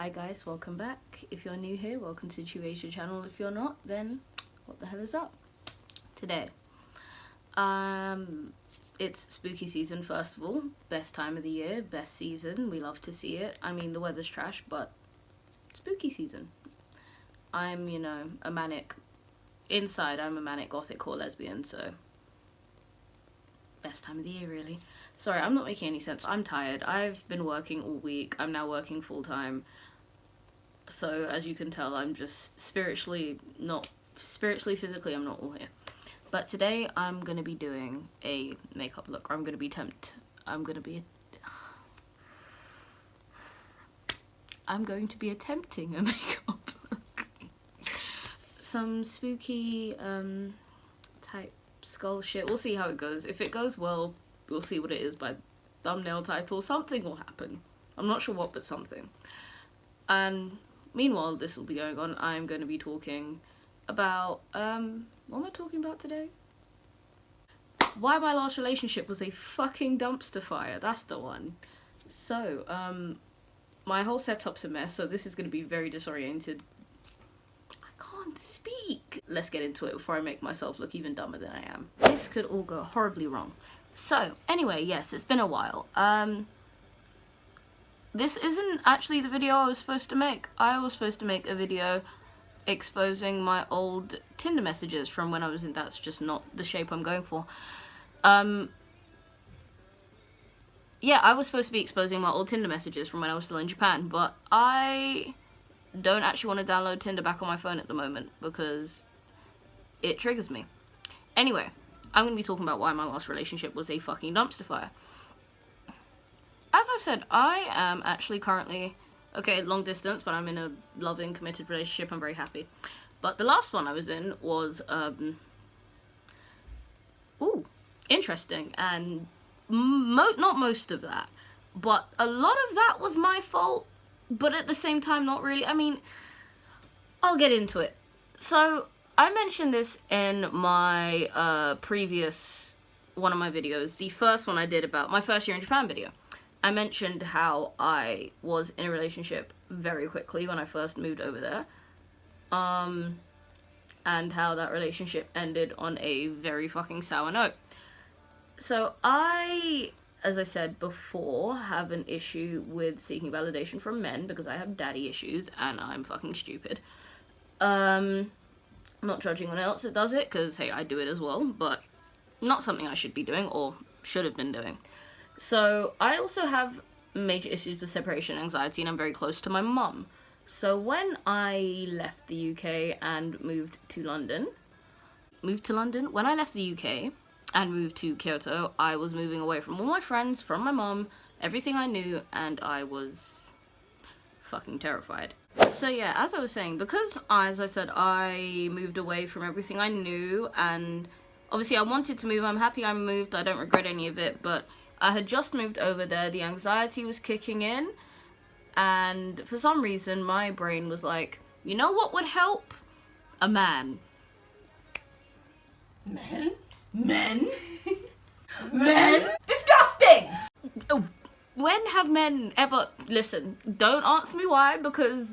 Hi guys, welcome back. If you're new here, welcome to the Asia channel. If you're not, then what the hell is up? Today, it's spooky season, first of all. Best time of the year, best season. We love to see it. I mean, the weather's trash, but spooky season. I'm, a manic, inside I'm a manic gothic or lesbian, so best time of the year, really. Sorry, I'm not making any sense. I'm tired. I've been working all week. I'm now working full time. So as you can tell, I'm just spiritually, physically, I'm not all here. But today I'm going to be doing a makeup look. I'm going to be attempting a makeup look. Some spooky type skull shit. We'll see how it goes. If it goes well, we'll see what it is by thumbnail title. Something will happen. I'm not sure what, but something. And meanwhile, this will be going on. I'm going to be talking about, what am I talking about today? Why my last relationship was a fucking dumpster fire. That's the one. So, my whole setup's a mess, so this is going to be very disoriented. I can't speak. Let's get into it before I make myself look even dumber than I am. This could all go horribly wrong. So, anyway, yes, it's been a while. This isn't actually the video I was supposed to make. I was supposed to make a video exposing my old Tinder messages from when I was in. That's just not the shape I'm going for. Yeah, I was supposed to be exposing my old Tinder messages from when I was still in Japan, but I don't actually want to download Tinder back on my phone at the moment because it triggers me. Anyway, I'm going to be talking about why my last relationship was a fucking dumpster fire. As I said, I am actually currently, long distance, but I'm in a loving, committed relationship. I'm very happy. But the last one I was in was, interesting. And not most of that, but a lot of that was my fault, but at the same time, not really. I mean, I'll get into it. So, I mentioned this in my previous one of my videos, the first one I did about my first year in Japan video. I mentioned how I was in a relationship very quickly when I first moved over there, and how that relationship ended on a very fucking sour note. So I, as I said before, have an issue with seeking validation from men because I have daddy issues and I'm fucking stupid. I'm not judging anyone else that does it because, hey, I do it as well, but not something I should be doing or should have been doing. So, I also have major issues with separation anxiety, and I'm very close to my mum. So, when I left the UK and moved to London, when I left the UK and moved to Kyoto, I was moving away from all my friends, from my mum, everything I knew, and I was fucking terrified. So yeah, as I was saying, because, as I said, I moved away from everything I knew, and obviously I wanted to move, I'm happy I moved, I don't regret any of it, but I had just moved over there, the anxiety was kicking in, and for some reason my brain was like, you know what would help? A man. Men? Men? Men? Disgusting! Oh, when have men ever... Listen, don't ask me why, because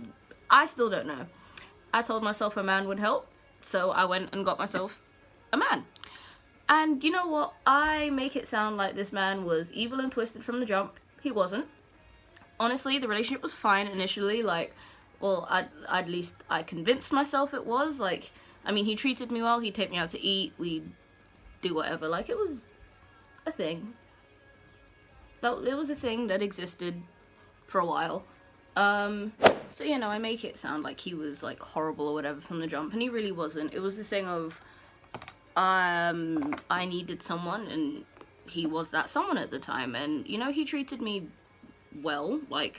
I still don't know. I told myself a man would help, so I went and got myself a man. And you know what? I make it sound like this man was evil and twisted from the jump. He wasn't. Honestly, the relationship was fine initially. At least I convinced myself it was. He treated me well. He'd take me out to eat. We'd do whatever. It was a thing. It was a thing that existed for a while. So, I make it sound like he was, horrible or whatever from the jump. And he really wasn't. It was the thing of... I needed someone, and he was that someone at the time, and, he treated me well, I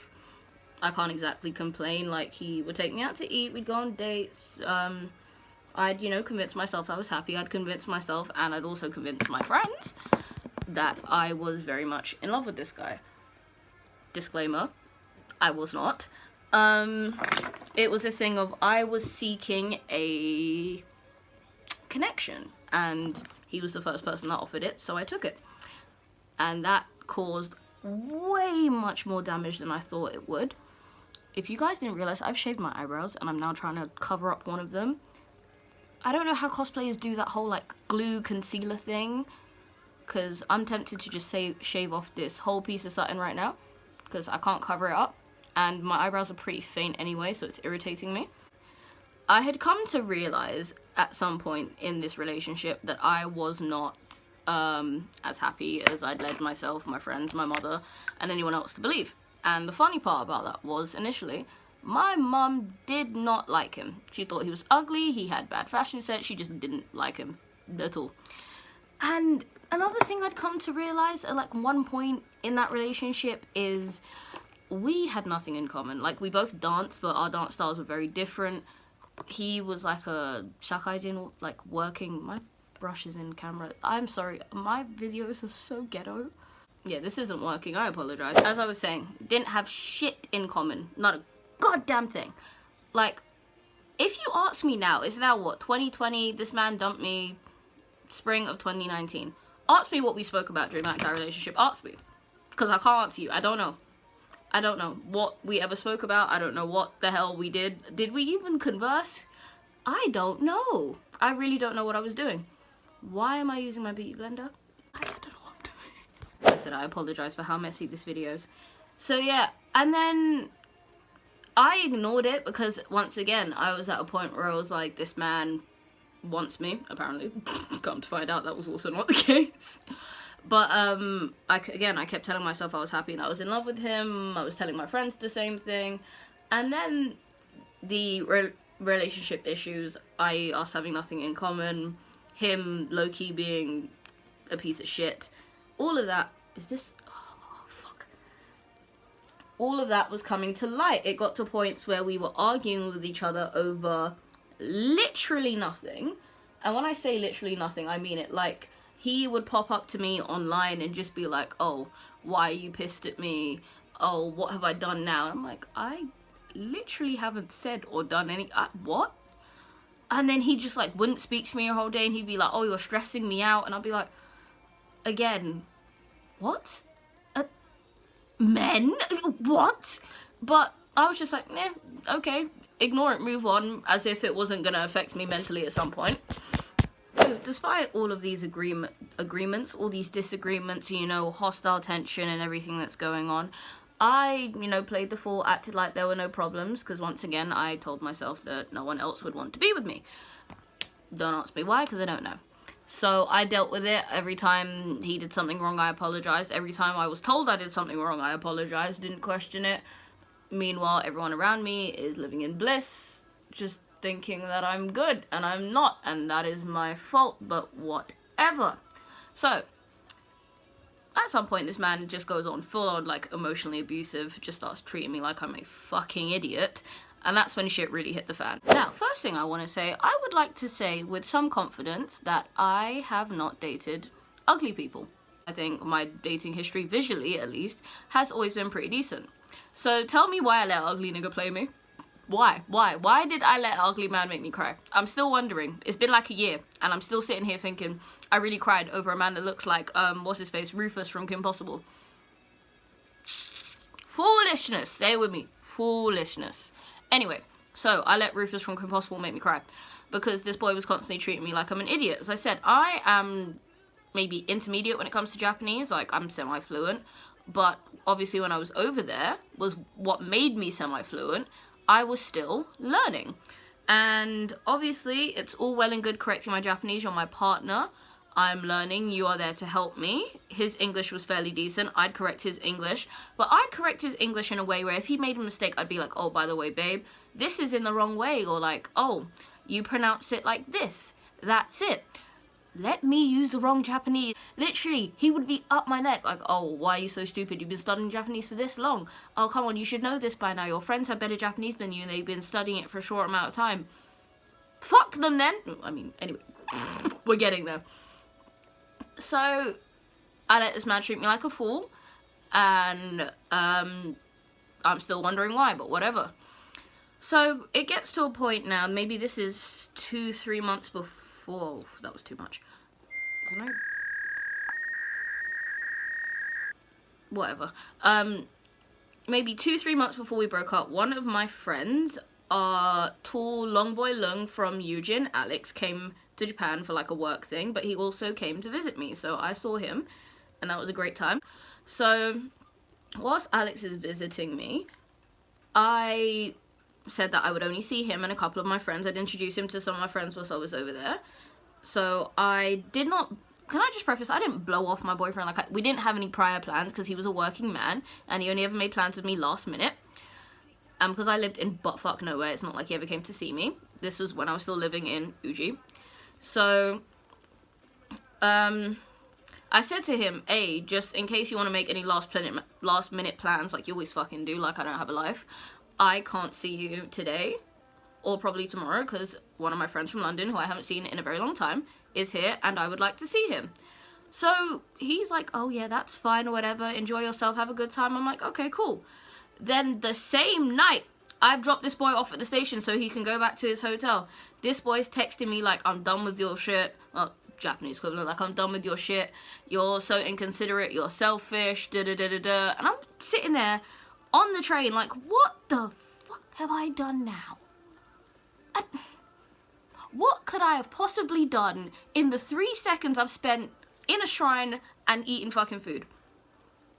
can't exactly complain. He would take me out to eat, we'd go on dates, I'd, convince myself I was happy, I'd convince myself, and I'd also convince my friends that I was very much in love with this guy. Disclaimer, I was not. It was a thing of, I was seeking a connection, and he was the first person that offered it, so I took it. And that caused way much more damage than I thought it would. if you guys didn't realize, I've shaved my eyebrows and I'm now trying to cover up one of them. I don't know how cosplayers do that whole like glue concealer thing, because I'm tempted to just shave off this whole piece of satin right now because I can't cover it up, and my eyebrows are pretty faint anyway, so it's irritating me. I had come to realize at some point in this relationship that I was not as happy as I'd led myself, my friends, my mother, and anyone else to believe. And the funny part about that was, initially, my mum did not like him. She thought he was ugly, he had bad fashion sense, she just didn't like him at all. And another thing I'd come to realize at like one point in that relationship is we had nothing in common. Like, we both danced, but our dance styles were very different. He was like a shakaijin, like working. My brush is in camera. I'm sorry, my videos are so ghetto. Yeah, this isn't working, I apologize. As I was saying, didn't have shit in common. Not a goddamn thing. Like, if you ask me now, it's now what, 2020, this man dumped me spring of 2019. Ask me what we spoke about during that entire relationship. Ask me. Because I can't answer you. I don't know. I don't know what we ever spoke about. I don't know what the hell we did. Did we even converse? I don't know. I really don't know what I was doing. Why am I using my beauty blender? I don't know what I'm doing. I said I apologize for how messy this video is. So yeah, and then I ignored it because once again, I was at a point where I was like, this man wants me, apparently. Come to find out that was also not the case. But I kept telling myself I was happy and I was in love with him. I was telling my friends the same thing. And then the relationship issues, us having nothing in common, him low-key being a piece of shit, all of that, all of that was coming to light. It got to points where we were arguing with each other over literally nothing. And when I say literally nothing, I mean it. Like, he would pop up to me online and just be like, oh, why are you pissed at me? Oh, what have I done now? I'm like, I literally haven't said or done any, what? And then he just like wouldn't speak to me a whole day, and he'd be like, oh, you're stressing me out. And I'd be like, again, what? Men? What? But I was just like, okay, ignore it, move on, as if it wasn't gonna affect me mentally at some point. So, despite all of these agreements, all these disagreements, you know, hostile tension and everything that's going on, I, you know, played the fool, acted like there were no problems, because once again, I told myself that no one else would want to be with me. Don't ask me why, because I don't know. So I dealt with it. Every time he did something wrong, I apologized. Every time I was told I did something wrong, I apologized, didn't question it. Meanwhile, everyone around me is living in bliss, just thinking that I'm good, and I'm not, and that is my fault, but whatever. So, at some point, this man just goes on full-on, like, emotionally abusive, just starts treating me like I'm a fucking idiot, and that's when shit really hit the fan. Now, first thing I want to say, I would like to say with some confidence that I have not dated ugly people. I think my dating history, visually at least, has always been pretty decent. So tell me why I let an ugly nigga play me. Why? Why did I let an ugly man make me cry? I'm still wondering. It's been like a year, and I'm still sitting here thinking, I really cried over a man that looks like, what's his face, Rufus from Kim Possible. Foolishness. Say it with me. Foolishness. Anyway, so I let Rufus from Kim Possible make me cry, because this boy was constantly treating me like I'm an idiot. As I said, I am maybe intermediate when it comes to Japanese, like I'm semi-fluent, but obviously when I was over there was what made me semi-fluent. I was still learning. And obviously, it's all well and good correcting my Japanese. You're my partner. I'm learning. You are there to help me. His English was fairly decent. I'd correct his English. But I'd correct his English in a way where if he made a mistake, I'd be like, oh, by the way, babe, this is in the wrong way. Or like, oh, you pronounce it like this. That's it. Let me use the wrong Japanese. Literally, he would be up my neck like, oh, why are you so stupid? You've been studying Japanese for this long. Oh, come on, you should know this by now. Your friends have better Japanese than you and they've been studying it for a short amount of time. Fuck them then. I mean, anyway, we're getting there. So, I let this man treat me like a fool, and I'm still wondering why, but whatever. So, it gets to a point now, maybe this is 2-3 months before. Oh, that was too much. Can I? Whatever. maybe 2-3 months before we broke up, one of my friends, tall long boy Lung from Eugene, Alex, came to Japan for like a work thing, but he also came to visit me, so I saw him, and that was a great time. So whilst Alex is visiting me, I said that I would only see him and a couple of my friends. I'd introduce him to some of my friends whilst I was over there. So I did not, can I just preface, I didn't blow off my boyfriend. Like, we didn't have any prior plans because he was a working man and he only ever made plans with me last minute. And because I lived in buttfuck nowhere, it's not like he ever came to see me. This was when I was still living in Uji. So I said to him, hey, just in case you want to make any last minute plans, like you always fucking do, like I don't have a life, I can't see you today or probably tomorrow because one of my friends from London, who I haven't seen in a very long time, is here and I would like to see him. So he's like, oh yeah, that's fine or whatever, enjoy yourself, have a good time. I'm like, okay, cool. Then the same night, I've dropped this boy off at the station so he can go back to his hotel. This boy's texting me like, I'm done with your shit. Well, Japanese equivalent, like, I'm done with your shit. You're so inconsiderate, you're selfish, da-da-da-da-da. And I'm sitting there on the train like, what the fuck have I done now? What could I have possibly done in the 3 seconds I've spent in a shrine and eating fucking food?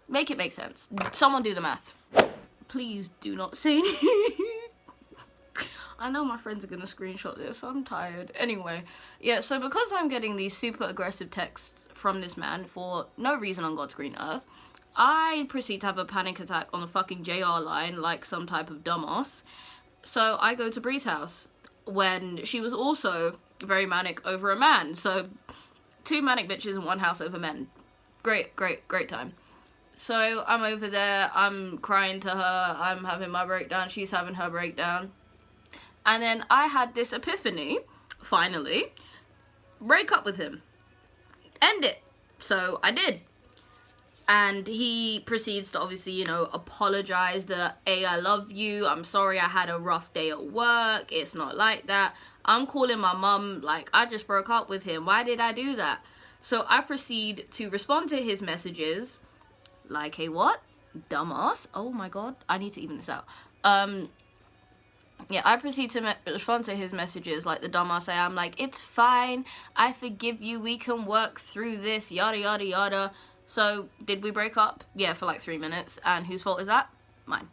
Make it make sense. Someone do the math. Please do not say anything. I know my friends are gonna screenshot this. I'm tired. Anyway, yeah, so because I'm getting these super aggressive texts from this man for no reason on God's green earth, I proceed to have a panic attack on the fucking JR line like some type of dumbass. So I go to Bree's house when she was also very manic over a man. So 2 manic bitches in one house over men. Great time. So I'm over there, I'm crying to her, I'm having my breakdown, she's having her breakdown. And then I had this epiphany, finally, break up with him. End it. So I did. And he proceeds to obviously, you know, apologize that, hey, I love you, I'm sorry I had a rough day at work, it's not like that. I'm calling my mum, like, I just broke up with him, why did I do that? So I proceed to respond to his messages, like, hey, what? Dumbass? Oh my god, I need to even this out. Yeah, I proceed to respond to his messages like the dumbass I am, like, it's fine, I forgive you, we can work through this, yada yada yada. So, did we break up? Yeah, for like 3 minutes. And whose fault is that? Mine.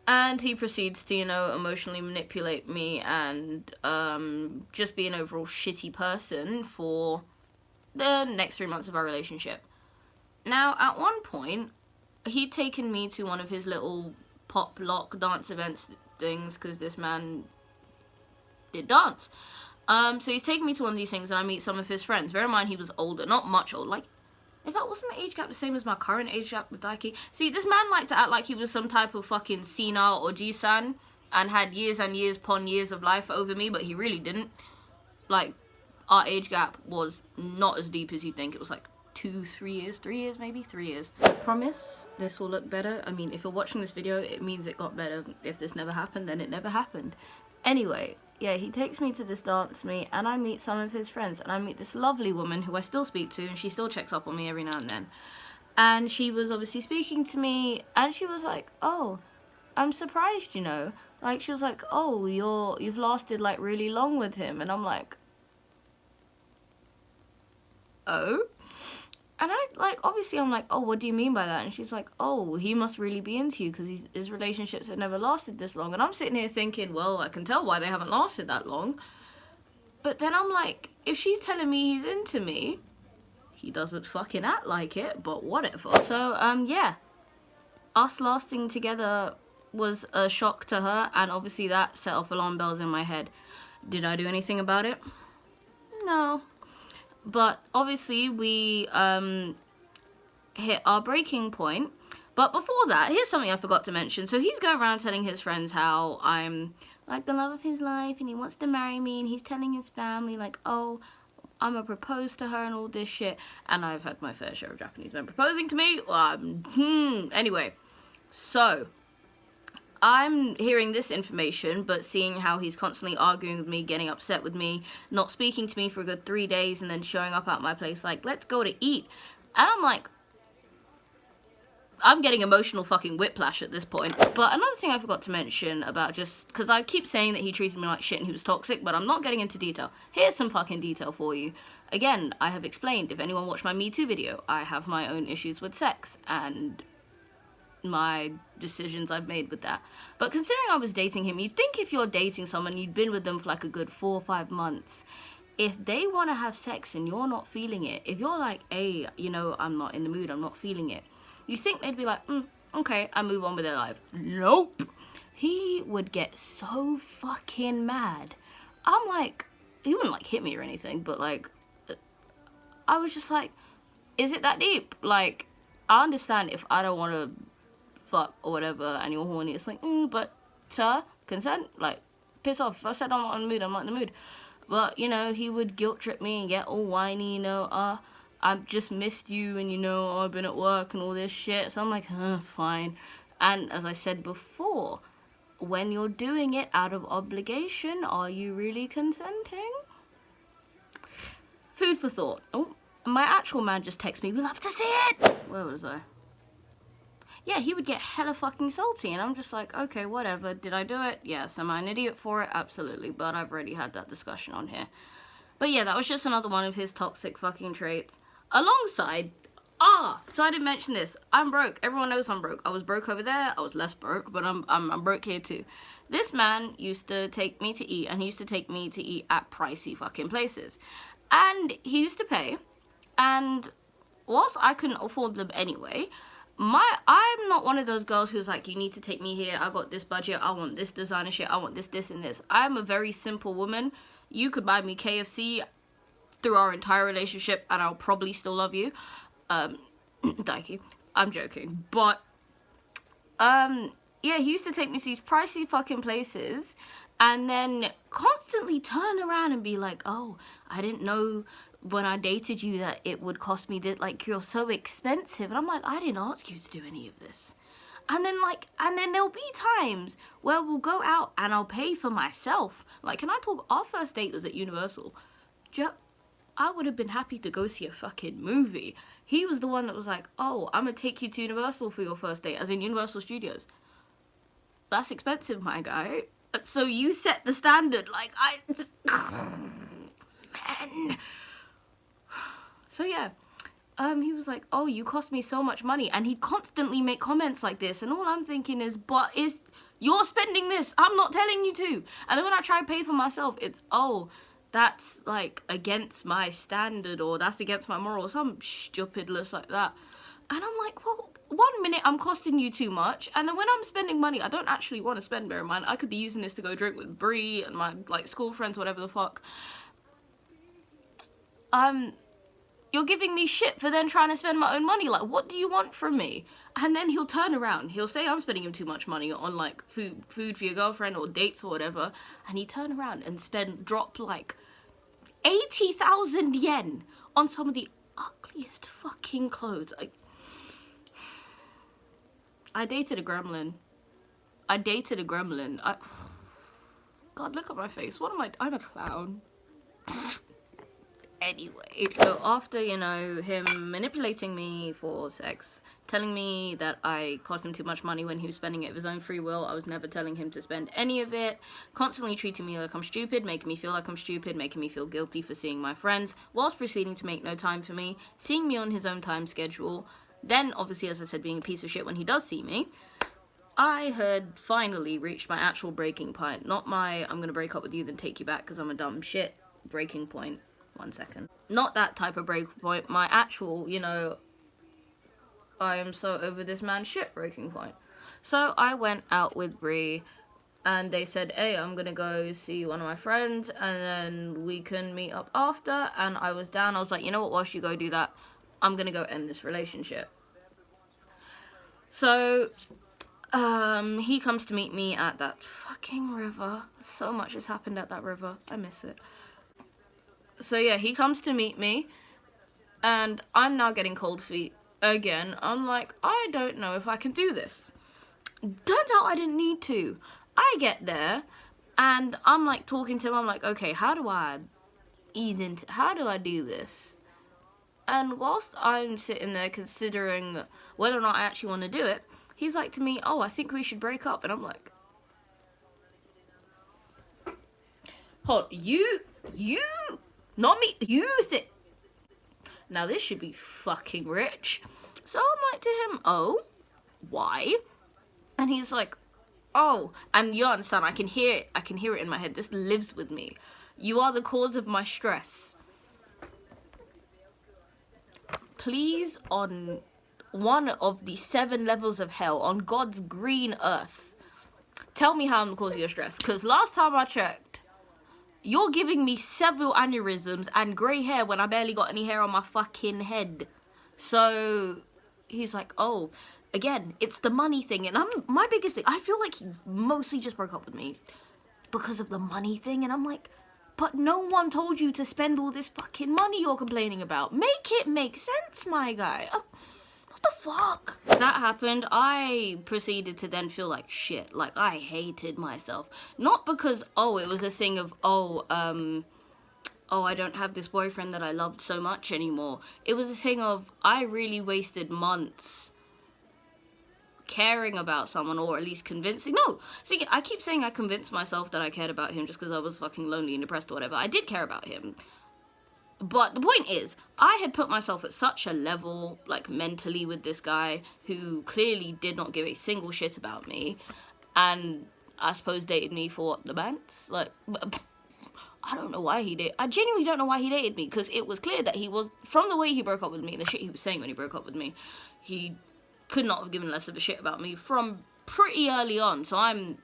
And he proceeds to, you know, emotionally manipulate me and just be an overall shitty person for the next 3 months of our relationship. Now, at one point, he'd taken me to one of his little pop lock dance events things because this man did dance. So he's taken me to one of these things and I meet some of his friends. Bear in mind, he was older, not much older, like, if that wasn't the age gap the same as my current age gap with Daiki. See, this man liked to act like he was some type of fucking senile or G-san and had years and years upon years of life over me, but he really didn't. Like, our age gap was not as deep as you'd think. It was like 3 years maybe, 3 years. I promise this will look better. I mean, if you're watching this video, it means it got better. If this never happened, then it never happened. Anyway, yeah, he takes me to this dance meet and I meet some of his friends and I meet this lovely woman who I still speak to and she still checks up on me every now and then. And she was obviously speaking to me and she was like, oh, I'm surprised, you know. Like, she was like, oh, you've lasted like really long with him. And I'm like, oh? And I, like, obviously I'm like, oh, what do you mean by that? And she's like, oh, he must really be into you because his relationships have never lasted this long. And I'm sitting here thinking, well, I can tell why they haven't lasted that long. But then I'm like, if she's telling me he's into me, he doesn't fucking act like it, but whatever. So, yeah. Us lasting together was a shock to her, and obviously that set off alarm bells in my head. Did I do anything about it? No. But obviously we hit our breaking point. But before that, here's something I forgot to mention. So he's going around telling his friends how I'm like the love of his life and he wants to marry me, and he's telling his family like, oh, I'm gonna propose to her and all this shit. And I've had my fair share of Japanese men proposing to me. Anyway, so I'm hearing this information, but seeing how he's constantly arguing with me, getting upset with me, not speaking to me for a good 3 days, and then showing up at my place like, let's go to eat. And I'm like, I'm getting emotional fucking whiplash at this point. But another thing I forgot to mention about, just because I keep saying that he treated me like shit and he was toxic, but I'm not getting into detail. Here's some fucking detail for you. Again, I have explained, if anyone watched my Me Too video, I have my own issues with sex and my decisions I've made with that. But considering I was dating him, you'd think if you're dating someone, you'd been with them for like a good 4 or 5 months, if they want to have sex and you're not feeling it, if you're like, hey, you know, I'm not in the mood, I'm not feeling it, you think they'd be like, okay, I move on with their life. Nope. He would get so fucking mad. I'm like, he wouldn't like hit me or anything, but like, I was just like, is it that deep? Like, I understand if I don't want to fuck or whatever and you're horny, it's like, but sir, consent, like, piss off. If I said I'm not in the mood, I'm not in the mood. But, you know, he would guilt trip me and get all whiny, you know, I've just missed you, and you know, I've been at work and all this shit. So I'm like, fine. And as I said before, when you're doing it out of obligation, are you really consenting? Food for thought. Oh, my actual man just texted me, we love to see it. Where was I? Yeah, he would get hella fucking salty, and I'm just like, okay, whatever. Did I do it? Yes. Am I an idiot for it? Absolutely. But I've already had that discussion on here. But yeah, that was just another one of his toxic fucking traits. Alongside, so I didn't mention this. I'm broke. Everyone knows I'm broke. I was broke over there. I was less broke, but I'm broke here too. This man used to take me to eat, and he used to take me to eat at pricey fucking places. And he used to pay, and whilst I couldn't afford them anyway, I'm not one of those girls who's like, you need to take me here, I got this budget, I want this designer shit, I want this, and this. I'm a very simple woman. You could buy me KFC through our entire relationship, and I'll probably still love you. Dikey. I'm joking. But, yeah, he used to take me to these pricey fucking places, and then constantly turn around and be like, oh, I didn't know when I dated you that it would cost me that, like, you're so expensive. And I'm like, I didn't ask you to do any of this. And then there'll be times where we'll go out and I'll pay for myself. Like, can I talk? Our first date was at Universal. I would have been happy to go see a fucking movie. He was the one that was like, oh, I'm gonna take you to Universal for your first date, as in Universal Studios. That's expensive, my guy. So you set the standard. Like, man. So yeah, he was like, oh, you cost me so much money. And he'd constantly make comments like this. And all I'm thinking is, you're spending this. I'm not telling you to. And then when I try to pay for myself, it's, oh, that's like against my standard, or that's against my moral, some stupid list like that. And I'm like, well, 1 minute I'm costing you too much, and then when I'm spending money I don't actually want to spend, bear in mind, I could be using this to go drink with Brie and my like school friends, whatever the fuck. You're giving me shit for then trying to spend my own money. Like, what do you want from me? And then he'll turn around. He'll say I'm spending him too much money on, like, food for your girlfriend or dates or whatever. And he turn around and drop, like, 80,000 yen on some of the ugliest fucking clothes. I dated a gremlin. God, look at my face. What am I? I'm a clown. Anyway, so after, you know, him manipulating me for sex, telling me that I cost him too much money when he was spending it of his own free will, I was never telling him to spend any of it, constantly treating me like I'm stupid, making me feel like I'm stupid, making me feel guilty for seeing my friends, whilst proceeding to make no time for me, seeing me on his own time schedule, then, obviously, as I said, being a piece of shit when he does see me, I had finally reached my actual breaking point, not my, I'm gonna break up with you then take you back because I'm a dumb shit breaking point. 1 second. Not that type of breaking point, my actual, you know, I am so over this man shit breaking point. So I went out with Brie, and they said, hey, I'm gonna go see one of my friends, and then we can meet up after, and I was down. I was like, you know what, whilst you go do that, I'm gonna go end this relationship. So, he comes to meet me at that fucking river. So much has happened at that river. I miss it. So yeah, he comes to meet me, and I'm now getting cold feet again. I'm like, I don't know if I can do this. Turns out I didn't need to. I get there, and I'm like talking to him. I'm like, okay, how do I ease into, how do I do this? And whilst I'm sitting there considering whether or not I actually want to do it, he's like to me, oh, I think we should break up. And I'm like, hold, you, not me, you think. Now this should be fucking rich. So I'm like to him, oh, why? And he's like, oh, and you understand, I can hear it in my head. This lives with me. You are the cause of my stress. Please, on one of the 7 levels of hell, on God's green earth, tell me how I'm the cause of your stress. Because last time I checked, you're giving me several aneurysms and grey hair when I barely got any hair on my fucking head. So he's like, oh, again, it's the money thing. And my biggest thing, I feel like he mostly just broke up with me because of the money thing. And I'm like, but no one told you to spend all this fucking money you're complaining about. Make it make sense, my guy. What the fuck? That happened. I proceeded to then feel like shit. Like, I hated myself. Not because, oh, it was a thing of, oh, I don't have this boyfriend that I loved so much anymore. It was a thing of, I really wasted months caring about someone, or at least convincing. No, see, I keep saying I convinced myself that I cared about him just because I was fucking lonely and depressed or whatever. I did care about him, but the point is, I had put myself at such a level, like, mentally with this guy who clearly did not give a single shit about me, and I suppose dated me for what, the bands? Like, I don't know why he did. I genuinely don't know why he dated me, because it was clear that he was, from the way he broke up with me, the shit he was saying when he broke up with me, he could not have given less of a shit about me from pretty early on. So I'm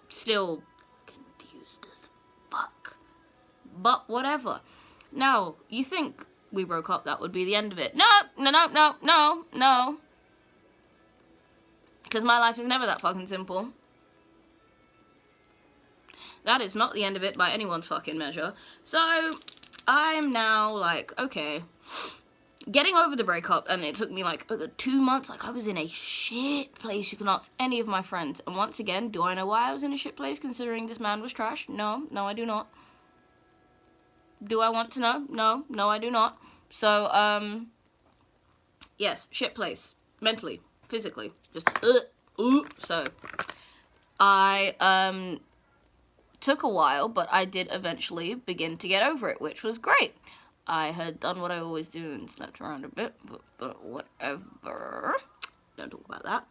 still confused as fuck. But whatever. Now, you think we broke up, that would be the end of it. No. Because my life is never that fucking simple. That is not the end of it by anyone's fucking measure. So, I'm now like, okay, getting over the breakup, and it took me like 2 months. Like, I was in a shit place. You can ask any of my friends. And once again, do I know why I was in a shit place considering this man was trash? No, I do not. Do I want to know? No, I do not. So, yes, shit place. Mentally, physically. Just, So, I, took a while, but I did eventually begin to get over it, which was great. I had done what I always do and slept around a bit, but whatever. Don't talk about that.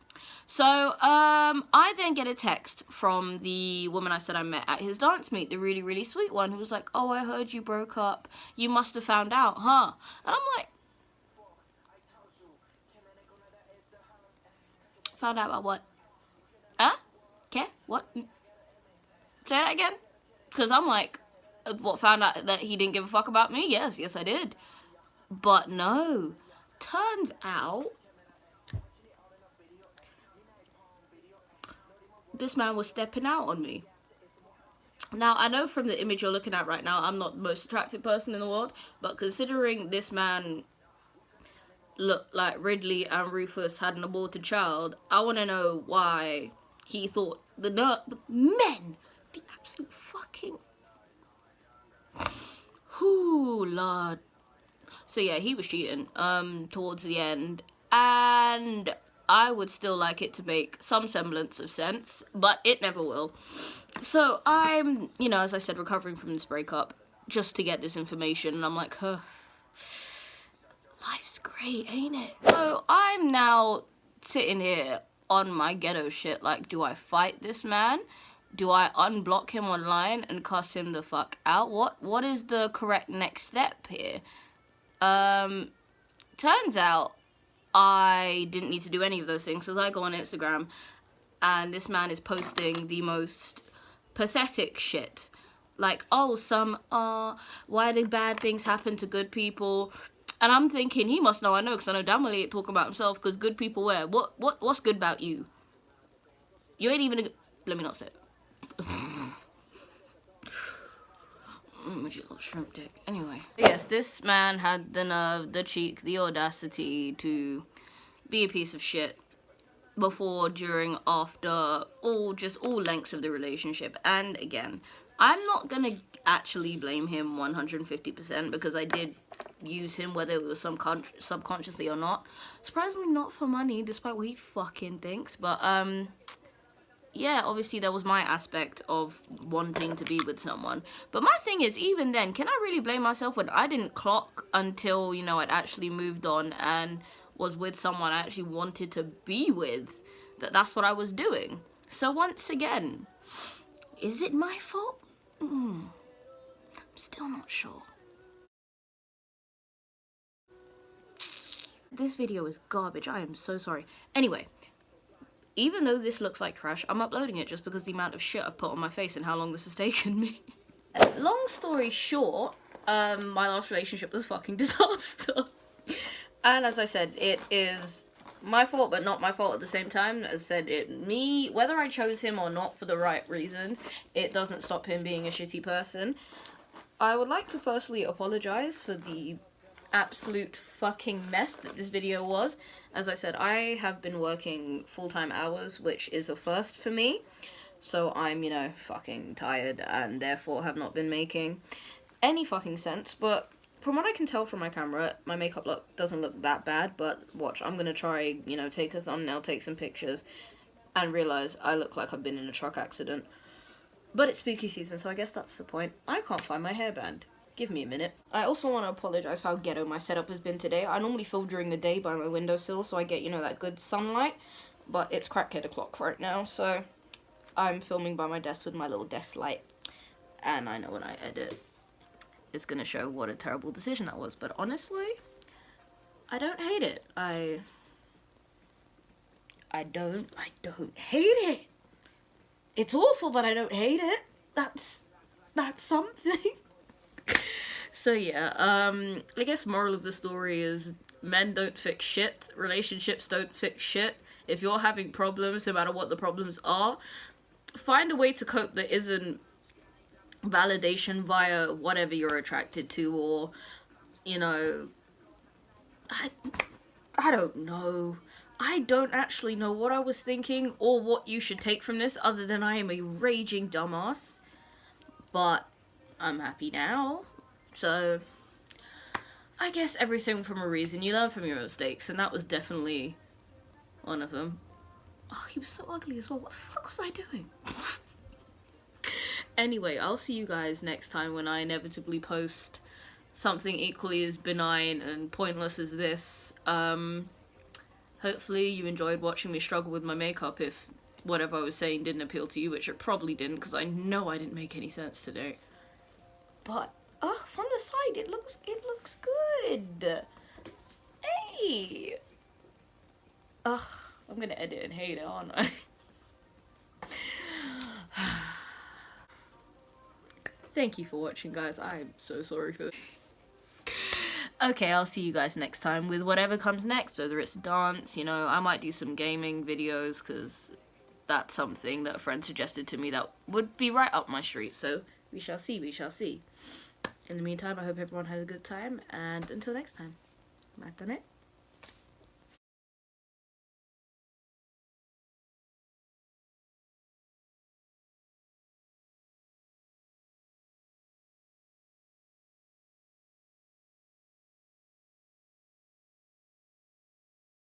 So, I then get a text from the woman I said I met at his dance meet, the really, really sweet one, who was like, oh, I heard you broke up. You must have found out, huh? And I'm like, found out about what? Huh? Okay, what? Say that again? Because I'm like, what, found out that he didn't give a fuck about me? Yes, I did. But no. Turns out, this man was stepping out on me. Now, I know from the image you're looking at right now, I'm not the most attractive person in the world, but considering this man looked like Ridley and Rufus had an aborted child, I want to know why he thought the men, the absolute fucking... Whoo, Lord. So yeah, he was cheating towards the end, and I would still like it to make some semblance of sense, but it never will. So I'm, you know, as I said, recovering from this breakup just to get this information, and I'm like, huh, life's great, ain't it? So I'm now sitting here on my ghetto shit, like, do I fight this man? Do I unblock him online and cuss him the fuck out? What is the correct next step here? Turns out I didn't need to do any of those things, because I go on Instagram and this man is posting the most pathetic shit. Like, oh, why do bad things happen to good people? And I'm thinking, he must know I know, because I know damn well he ain't talking about himself, because good people where? What's good about you? You ain't even a good... Let me not say it. You little shrimp dick. Anyway. Yes, this man had the nerve, the cheek, the audacity to be a piece of shit before, during, after, all lengths of the relationship. And again, I'm not gonna actually blame him 150% because I did use him, whether it was subconsciously or not. Surprisingly not for money, despite what he fucking thinks. But yeah, obviously there was my aspect of wanting to be with someone. But my thing is, even then, can I really blame myself when I didn't clock until, you know, I'd actually moved on and was with someone I actually wanted to be with, that's what I was doing. So once again, is it my fault? I'm still not sure. This video is garbage. I am so sorry. Anyway, even though this looks like trash, I'm uploading it just because the amount of shit I've put on my face and how long this has taken me. Long story short, my last relationship was a fucking disaster. And as I said, it is my fault, but not my fault at the same time. As I said, whether I chose him or not for the right reasons, it doesn't stop him being a shitty person. I would like to firstly apologize for the absolute fucking mess that this video was. As I said, I have been working full-time hours, which is a first for me. So I'm, you know, fucking tired and therefore have not been making any fucking sense. But from what I can tell from my camera, my makeup look doesn't look that bad. But watch, I'm gonna try, you know, take a thumbnail, take some pictures, and realize I look like I've been in a truck accident. But it's spooky season, so I guess that's the point. I can't find my hairband. Give me a minute. I also want to apologize for how ghetto my setup has been today. I normally film during the day by my windowsill, so I get, you know, that good sunlight. But it's crackhead o'clock right now, so I'm filming by my desk with my little desk light. And I know when I edit, it's gonna show what a terrible decision that was. But honestly, I don't hate it. I don't hate it. It's awful, but I don't hate it. That's something. So yeah, I guess moral of the story is men don't fix shit, relationships don't fix shit. If you're having problems, no matter what the problems are, find a way to cope that isn't validation via whatever you're attracted to, or, you know, I don't know. I don't actually know what I was thinking or what you should take from this, other than I am a raging dumbass. But I'm happy now. So I guess everything from a reason. You learn from your mistakes, and that was definitely one of them. Oh, he was so ugly as well. What the fuck was I doing? Anyway, I'll see you guys next time when I inevitably post something equally as benign and pointless as this. Hopefully you enjoyed watching me struggle with my makeup if whatever I was saying didn't appeal to you, which it probably didn't, because I know I didn't make any sense today. But from the side it looks good. Hey. I'm gonna edit and hate it, aren't I? Thank you for watching, guys. I'm so sorry for this. Okay, I'll see you guys next time with whatever comes next, whether it's dance, you know, I might do some gaming videos, because that's something that a friend suggested to me that would be right up my street, so we shall see, we shall see. In the meantime, I hope everyone has a good time, and until next time, I've done it.